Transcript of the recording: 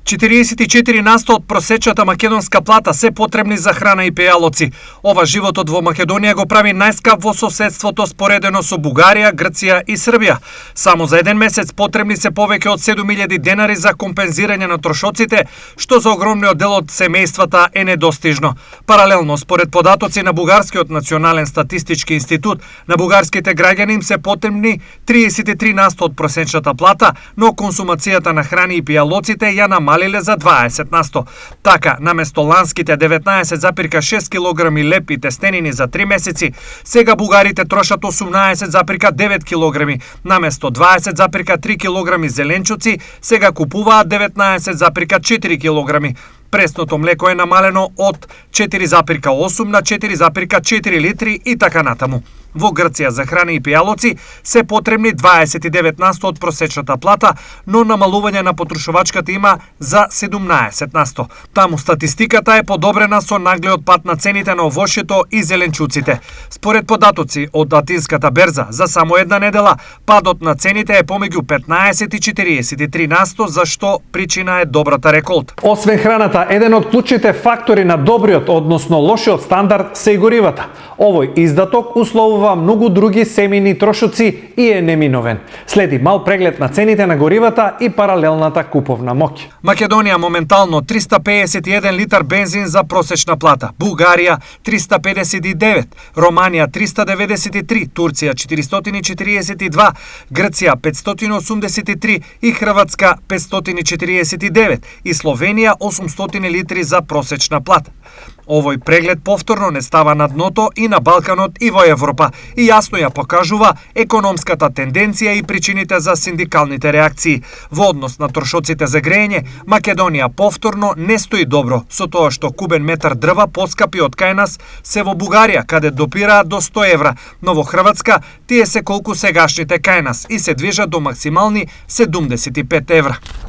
44% од просечната македонска плата се потребни за храна и пејалоци. Ова животот во Македонија го прави најскап во соседството споредено со Бугарија, Грција и Србија. Само за еден месец потребни се повеќе од 7.000 денари за компензирање на трошоците, што за огромниот дел од семејствата е недостижно. Паралелно, според податоци на Бугарскиот национален статистички институт, на бугарските граѓани им се потребни 33% од просечната плата, но консумацијата на храни и пејалоците ја намалиле за 20%. Така, наместо ланските 19,6 кг леп и тестенини за 3 месеци, сега бугарите трошат 18,9 кг. Наместо 20,3 кг зеленчуци, сега купуваат 19,4 кг. Пресното млеко е намалено од 4,8 на 4,4 литри и така натаму. Во Грција за храна и пејалоци се потребни 29% од просечната плата, но намалување на потрошувачката има за 17%. Таму статистиката е подобрена со нагледот пат на цените на овошјето и зеленчуците. Според податоци од Атинската берза, за само една недела, падот на цените е помеѓу 15 и 43%, за што причина е добрата реколта. Освен храната, еден од клучните фактори на добриот, односно лошиот стандард се и горивата. Овој издаток условува многу други семејни трошоци и е неминовен. Следи мал преглед на цените на горивата и паралелната куповна моќ. Македонија моментално 351 литар бензин за просечна плата, Бугарија 359, Романија 393, Турција 442, Грција 583 и Хрватска 549 и Словенија 800 литри за просечна плата. Овој преглед повторно не става на дното и на Балканот и во Европа и јасно ја покажува економската тенденција и причините за синдикалните реакции. Во однос на трошоците за грејење, Македонија повторно не стои добро, со тоа што кубен метар дрва поскапи од кај нас се во Бугарија, каде допираат до 100 евра, но во Хрватска тие се колку сегашните кај нас и се движат до максимални 75 евра.